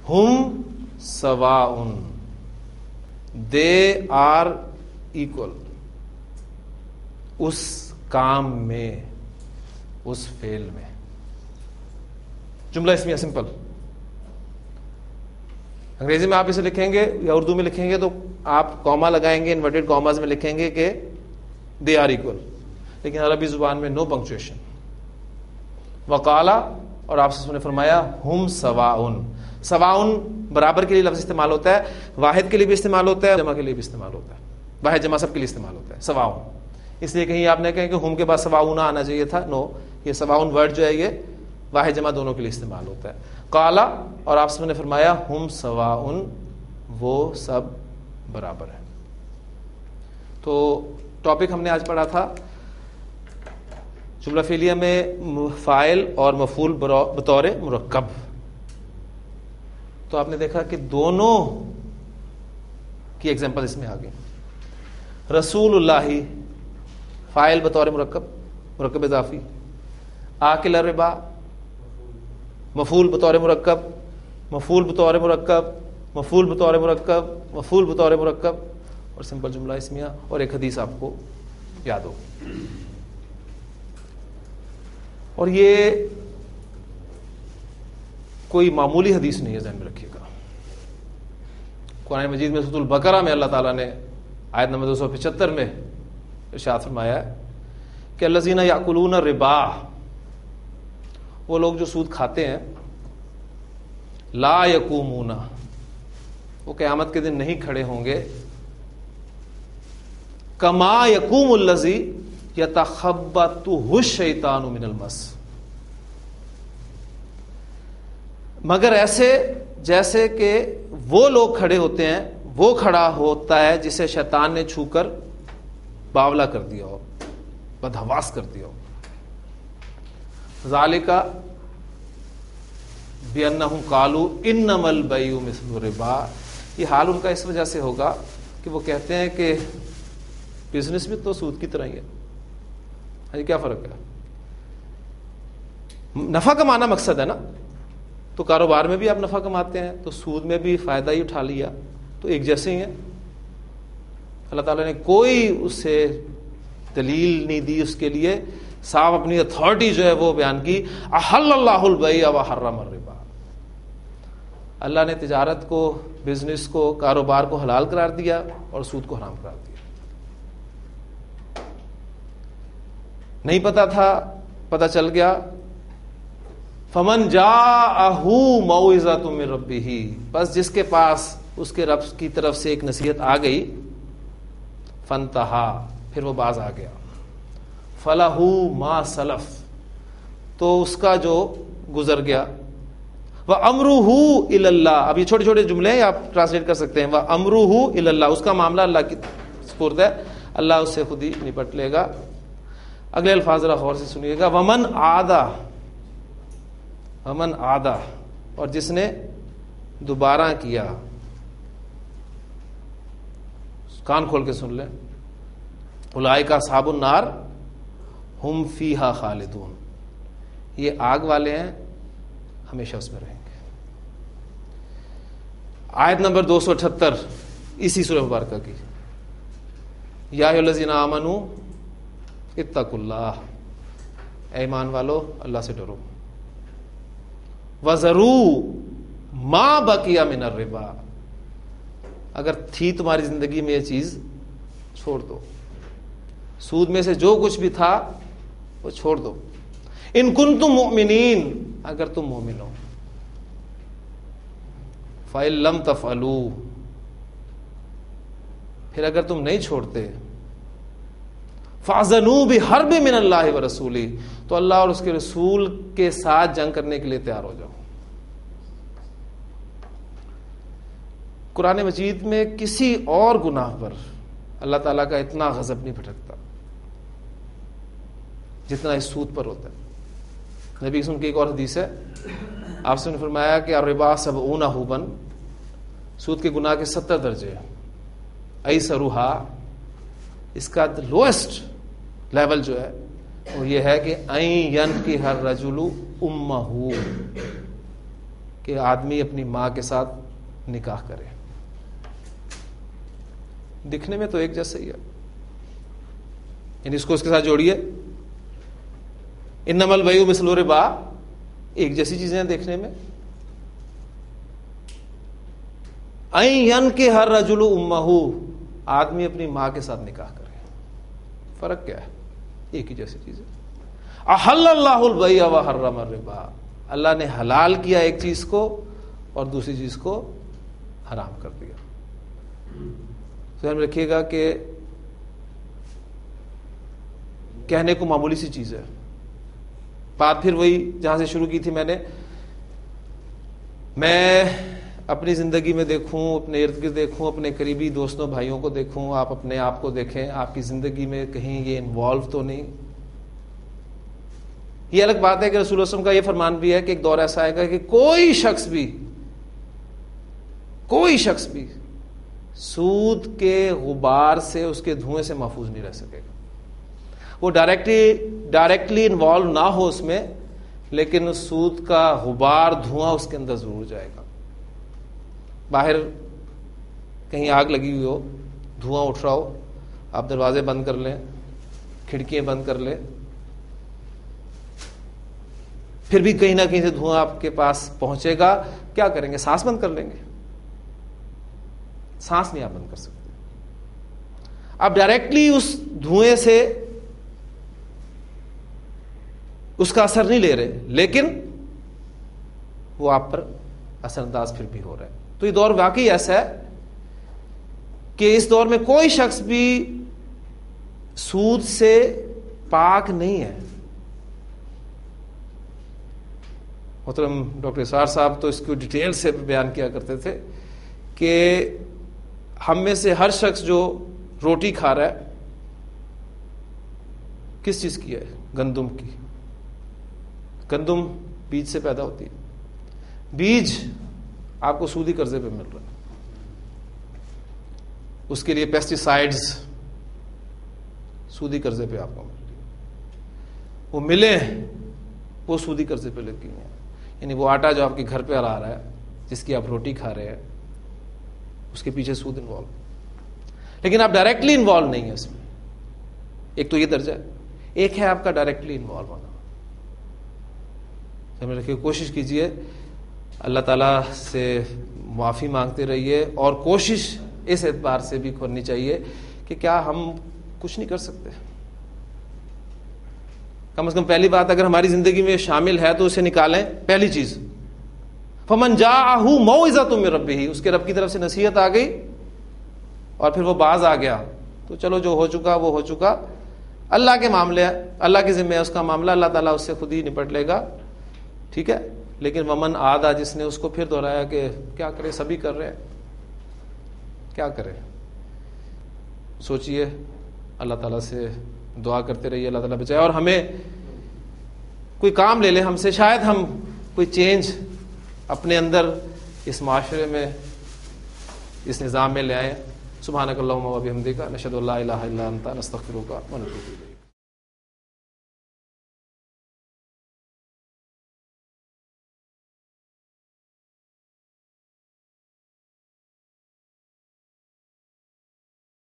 ہم سواء، they are equal, اس کام میں، اس فعل میں. جملہ اسمیہ سمپل. انگریزی میں آپ اسے لکھیں گے یا اردو میں لکھیں گے تو آپ کاما لگائیں گے، انورٹڈ کاماز میں لکھیں گے کہ دے آر ایکول، لیکن عربی زبان میں نو پنکچویشن. وقالا، اور آپ نے فرمایا ہم سواؤن. سواؤن برابر کے لیے لفظ استعمال ہوتا ہے، واحد کے لیے بھی استعمال ہوتا ہے، جمع کے لیے بھی استعمال ہوتا ہے. واحد جمع سب کے لیے استعمال ہوتا ہے. سواؤن، اس لیے کہیں آپ نے کہیں کہ ہم کے بعد سواؤن آنا چاہیے تھا، نو، یہ سواؤن ورڈ جو ہے یہ واحد جمع دونوں کے لیے استعمال ہوتا ہے. قالا، اور آپ نے فرمایا ہم سواؤن، وہ سب برابر ہے. تو ٹاپک ہم نے آج پڑھا تھا جملہ فعلیہ میں فاعل اور مفعول بطور مرکب. تو آپ نے دیکھا کہ دونوں کی ایگزامپل اس میں آ گئی. رسول اللہ فاعل بطور مرکب، مرکب اضافی. آکل الربا مفعول بطور مرکب، مفعول بطور مرکب، مفعول بطور مرکب، مفعول بطور مرکب، اور سمپل جملہ اسمیہ. اور ایک حدیث آپ کو یاد ہو. اور یہ کوئی معمولی حدیث نہیں ہے، ذہن میں رکھیے گا. قرآن مجید میں سورۃ البقرہ میں اللہ تعالیٰ نے آیت نمبر 275 میں ارشاد فرمایا ہے کہ الذین یاکلون الربا، وہ لوگ جو سود کھاتے ہیں، لا یقومون، وہ قیامت کے دن نہیں کھڑے ہوں گے، کما یقوم الذی یتخبطہ الشیطان من المس، مگر ایسے جیسے کہ وہ لوگ کھڑے ہوتے ہیں، وہ کھڑا ہوتا ہے جسے شیطان نے چھو کر باولا کر دیا ہو، بدحواس کر دیا ہو. ذالک بأنہم قالوا انما البیع مثل الربا، یہ حال ان کا اس وجہ سے ہوگا کہ وہ کہتے ہیں کہ بزنس بھی تو سود کی طرح ہی ہے. کیا فرق ہے؟ نفع کمانا مقصد ہے نا، تو کاروبار میں بھی آپ نفع کماتے ہیں، تو سود میں بھی فائدہ ہی اٹھا لیا، تو ایک جیسے ہی ہیں. اللہ تعالیٰ نے کوئی اسے دلیل نہیں دی اس کے لیے، صاحب اپنی اتھارٹی جو ہے وہ بیان کی. احل اللہ البیع وحرم الربا، اللہ نے تجارت کو، بزنس کو، کاروبار کو حلال قرار دیا اور سود کو حرام قرار دیا. نہیں پتا تھا، پتا چل گیا. فمن جاءہ موعظۃ من ربہ، بس جس کے پاس اس کے رب کی طرف سے ایک نصیحت آ گئی، فانتہا، پھر وہ باز آ گیا، فلہ ما سلف، تو اس کا جو گزر گیا. وَأَمْرُهُ إِلَى اللَّهِ، اب یہ چھوٹے چھوٹے جملے ہیں، آپ ٹرانسلیٹ کر سکتے ہیں. وَأَمْرُهُ إِلَى اللَّهِ، اس کا معاملہ اللہ کی سپرد ہے، اللہ اس سے خود ہی نپٹ لے گا. اگلے الفاظ ذرا غور سے سنیے گا. وَمَنْ عَادَ، وَمَنْ عَادَ، اور جس نے دوبارہ کیا، کان کھول کے سن لیں. اولئک اصحاب النار ہم فیہا خالدون، یہ آگ والے ہیں، ہمیشہ اس میں رہیں گے. آیت نمبر 278 اسی سورہ مبارکہ کی. یا ایھا الذین آمنوا اتقوا اللہ، اے ایمان والو اللہ سے ڈرو. وَذَرُوا مَا بَقِیَ مِنَ الرِّبَا، اگر تھی تمہاری زندگی میں یہ چیز چھوڑ دو، سود میں سے جو کچھ بھی تھا وہ چھوڑ دو. ان کنتم مؤمنین، اگر تم مومن ہو. فَإِن لَمْ تَفْعَلُوا، پھر اگر تم نہیں چھوڑتے، فَأْذَنُوا بِحَرْبٍ مِّنَ اللَّهِ وَرَسُولِهِ، تو اللہ اور اس کے رسول کے ساتھ جنگ کرنے کے لیے تیار ہو جاؤ. قرآن مجید میں کسی اور گناہ پر اللہ تعالیٰ کا اتنا غضب نہیں بھٹکتا جتنا اس سود پر ہوتا ہے. نبی کی ایک اور حدیث ہے، آپ سے نے فرمایا کہ الربا 70 حبن، سود کے گناہ کے 70 درجے. ایسرھا، اس کا لوئسٹ لیول جو ہے وہ یہ ہے کہ این ینکح الرجل امہ، کہ آدمی اپنی ماں کے ساتھ نکاح کرے. دکھنے میں تو ایک جیسا ہی ہے, یعنی اس کو اس کے ساتھ جوڑیے, انما البیع مثل الربا, ایک جیسی چیزیں ہیں دیکھنے میں. این کے ہر رجل امہ, آدمی اپنی ماں کے ساتھ نکاح کرے, فرق کیا ہے؟ ایک ہی جیسی چیز ہے. احل اللہ البیع وحرم الربا, اللہ نے حلال کیا ایک چیز کو اور دوسری چیز کو حرام کر دیا. ذہن میں رکھیے گا کہ کہنے کو معمولی سی چیز ہے, بات پھر وہی جہاں سے شروع کی تھی میں اپنی زندگی میں دیکھوں, اپنے ارد گرد دیکھوں, اپنے قریبی دوستوں بھائیوں کو دیکھوں, آپ اپنے آپ کو دیکھیں, آپ کی زندگی میں کہیں یہ انوالو تو نہیں. یہ الگ بات ہے کہ رسول اللہ صلی اللہ علیہ وسلم کا یہ فرمان بھی ہے کہ ایک دور ایسا آئے گا کہ کوئی شخص بھی سود کے غبار سے, اس کے دھوئیں سے محفوظ نہیں رہ سکے گا. وہ ڈائریکٹلی انوالو نہ ہو اس میں, لیکن سود کا غبار, دھواں اس کے اندر ضرور جائے گا. باہر کہیں آگ لگی ہوئی ہو, دھواں اٹھ رہا ہو, آپ دروازے بند کر لیں, کھڑکیاں بند کر لیں, پھر بھی کہیں نہ کہیں سے دھواں آپ کے پاس پہنچے گا. کیا کریں گے؟ سانس بند کر لیں گے. سانس نہیں آپ بند کر سکتے. آپ ڈائریکٹلی اس دھوئیں سے اس کا اثر نہیں لے رہے, لیکن وہ آپ پر اثر انداز پھر بھی ہو رہا ہے. تو یہ دور واقعی ایسا ہے کہ اس دور میں کوئی شخص بھی سود سے پاک نہیں ہے. محترم ڈاکٹر اسرار صاحب تو اس کو ڈیٹیل سے بیان کیا کرتے تھے کہ ہم میں سے ہر شخص جو روٹی کھا رہا ہے کس چیز کی ہے؟ گندم کی. گندم بیج سے پیدا ہوتی ہے. بیج آپ کو سودی قرضے پہ مل رہا ہے, اس کے لیے پیسٹی سائیڈز سودی قرضے پہ آپ کو مل رہی ہے. وہ ملیں وہ سودی قرضے پہ لگی ہیں. یعنی وہ آٹا جو آپ کے گھر پہ آ رہا ہے, جس کی آپ روٹی کھا رہے ہیں, اس کے پیچھے سود انوالو, لیکن آپ ڈائریکٹلی انوالو نہیں ہیں اس میں. ایک تو یہ درجہ ہے. ایک ہے آپ کا ڈائریکٹلی انوالو ہونا. سمجھ رکھیے, کوشش کیجئے, اللہ تعالیٰ سے معافی مانگتے رہیے, اور کوشش اس اعتبار سے بھی کرنی چاہیے کہ کیا ہم کچھ نہیں کر سکتے. کم از کم پہلی بات اگر ہماری زندگی میں شامل ہے تو اسے نکالیں. پہلی چیز, فمن جاءہ موعظۃ من ربہ, اس کے رب کی طرف سے نصیحت آ گئی اور پھر وہ باز آ گیا, تو چلو جو ہو چکا وہ ہو چکا. اللہ کے معاملے, اللہ کے ذمہ ہے اس کا معاملہ, اللہ تعالیٰ اس سے خود ہی نپٹ لے گا. ٹھیک ہے, لیکن ومن عاد, جس نے اس کو پھر دہرایا کہ کیا کرے, سبھی کر رہے ہیں, کیا کرے. سوچئے, اللہ تعالیٰ سے دعا کرتے رہیے, اللہ تعالیٰ بچائے, اور ہمیں کوئی کام لے لیں ہم سے, شاید ہم کوئی چینج اپنے اندر اس معاشرے میں, اس نظام میں لے آئیں. سبحانک اللہم و بحمدک, نشہد ان لا الہ الا انت, نستغفرک و نتوب الیک.